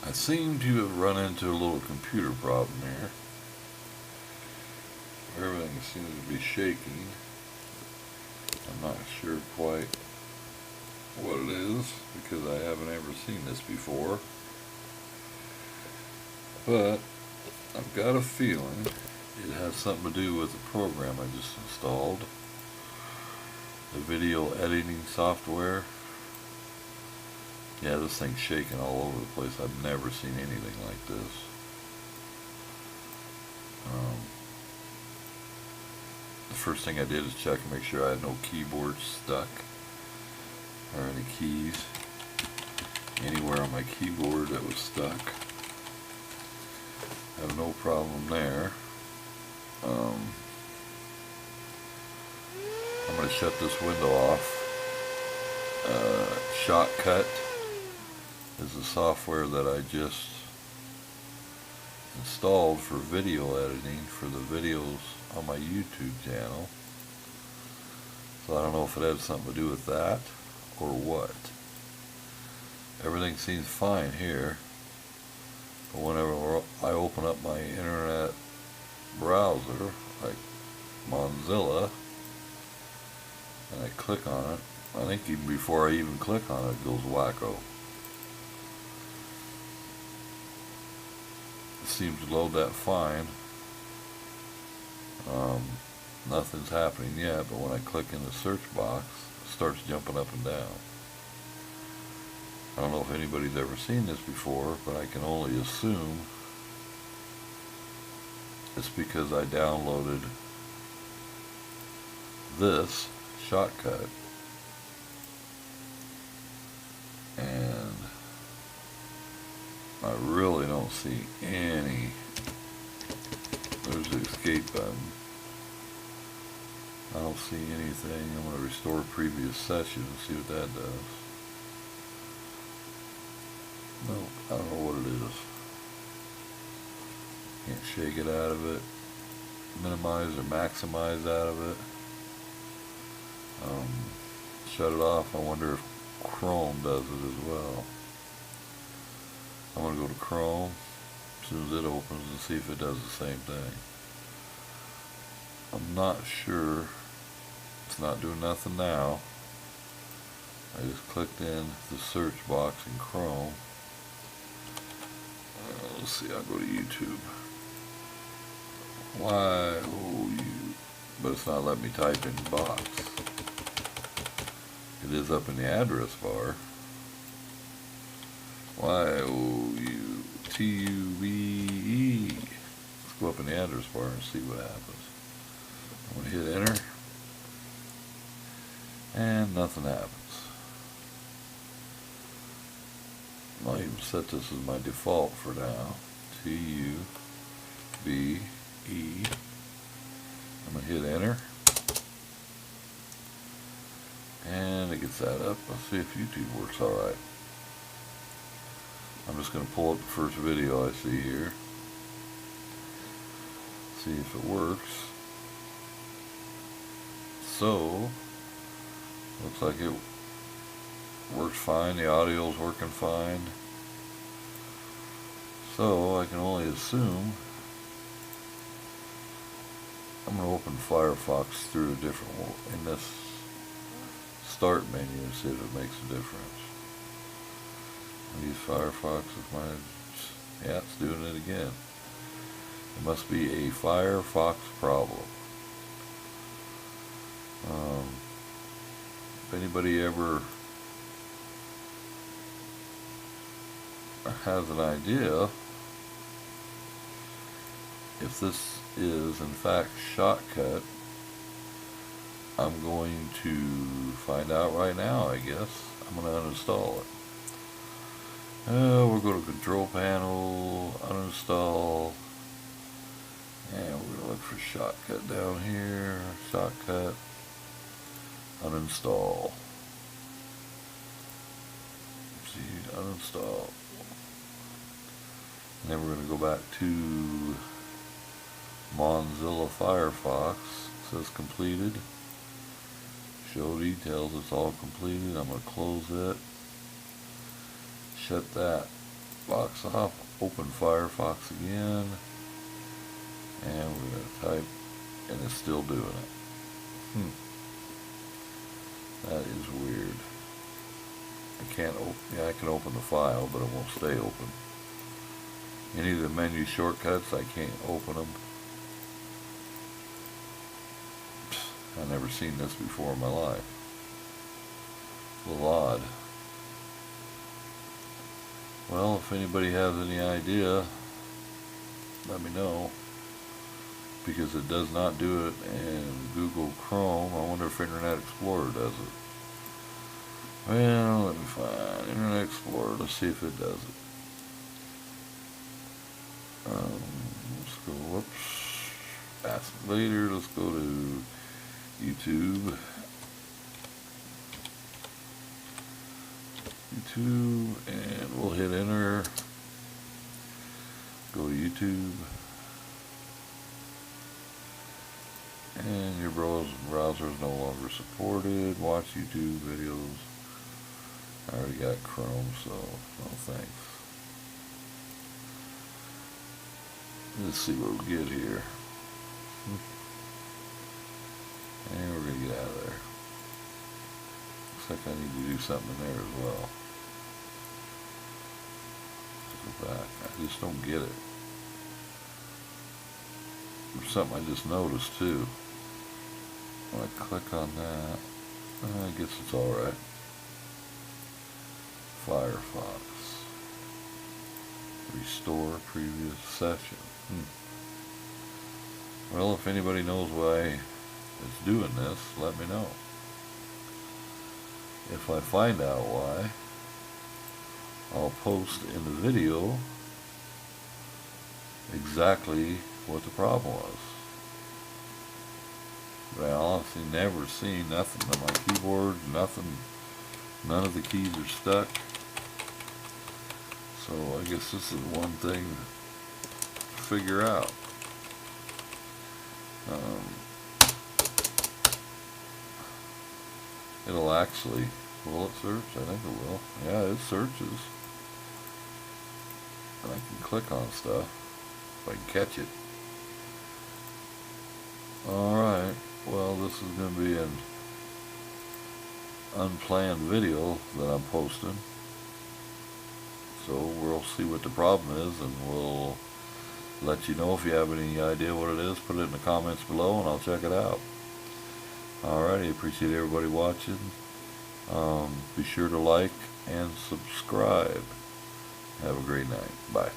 I seem to have run into a little computer problem here. Everything seems to be shaking. I'm not sure quite what it is because I haven't ever seen this before. But I've got a feeling it has something to do with the program I just installed. The video editing software. Yeah, this thing's shaking all over the place. I've never seen anything like this. The first thing I did is check and make sure I had no keyboard stuck or any keys anywhere on my keyboard that was stuck. Have no problem there. I'm going to shut this window off. Shotcut is the software that I just installed for video editing for the videos on my YouTube channel. So I don't know if it had something to do with that or what. Everything seems fine here, but whenever I open up my internet browser like Mozilla and I click on it, I think even before I even click on it, it goes wacko. It seems to load that fine. Nothing's happening yet, but when I click in the search box, it starts jumping up and down. I don't know if anybody's ever seen this before, but I can only assume it's because I downloaded this Shotcut, and I really don't see any. There's the escape button. I don't see anything. I'm going to restore previous session and see what that does. Nope, I don't know what it is. Can't shake it out of it. Minimize or maximize out of it. Shut it off. I wonder if Chrome does it as well. I'm going to go to Chrome as soon as it opens and see if it does the same thing. I'm not sure. It's not doing nothing now. I just clicked in the search box in Chrome. Let's see, I'll go to YouTube. Why, oh, you, but it's not letting me type in box. It is up in the address bar. YOUTUBE. Let's go up in the address bar and see what happens. I'm going to hit enter. And nothing happens. I'll even set this as my default for now. TUBE. I'm going to hit enter. And it gets that up. Let's see if YouTube works alright. I'm just going to pull up the first video I see here. See if it works. So, looks like it works fine. The audio's working fine. So, I can only assume I'm going to open Firefox through a different one in this start menu and see if it makes a difference. I use Firefox with my, yeah, it's doing it again. It must be a Firefox problem. If anybody ever has an idea if this is in fact Shotcut, I'm going to find out right now, I guess. I'm going to uninstall it. We'll go to Control Panel, uninstall, and we're going to look for Shotcut down here, Shotcut, uninstall. See, uninstall. And then we're going to go back to Mozilla Firefox. It says completed. Show details, it's all completed. I'm going to close it. Shut that Firefox off, open Firefox again, and we're going to type, and it's still doing it. That is weird. I can't open, yeah, I can open the file, but it won't stay open. Any of the menu shortcuts, I can't open them. I've never seen this before in my life. A little odd. Well, if anybody has any idea, let me know. Because it does not do it in Google Chrome. I wonder if Internet Explorer does it. Well, let me find Internet Explorer. Let's see if it does it. Let's go, whoops. Ask later. Let's go to YouTube. And we'll hit enter. Go to YouTube. And your browser is no longer supported. Watch YouTube videos. I already got Chrome, so no thanks. Let's see what we get here. And we're going to get out of there. Looks like I need to do something in there as well. Let's go back. I just don't get it. There's something I just noticed too. When I click on that, I guess it's alright. Firefox. Restore previous session. Well, if anybody knows why it's doing this, let me know. If I find out why, I'll post in the video exactly what the problem was. But I honestly never seen nothing on my keyboard, nothing, none of the keys are stuck. So I guess this is one thing to figure out. It'll actually, will it search? I think it will. Yeah, it searches. And I can click on stuff if I can catch it. Alright, well, this is going to be an unplanned video that I'm posting. So we'll see what the problem is, and we'll let you know. If you have any idea what it is, put it in the comments below and I'll check it out. Alrighty, appreciate everybody watching. Be sure to like and subscribe. Have a great night. Bye.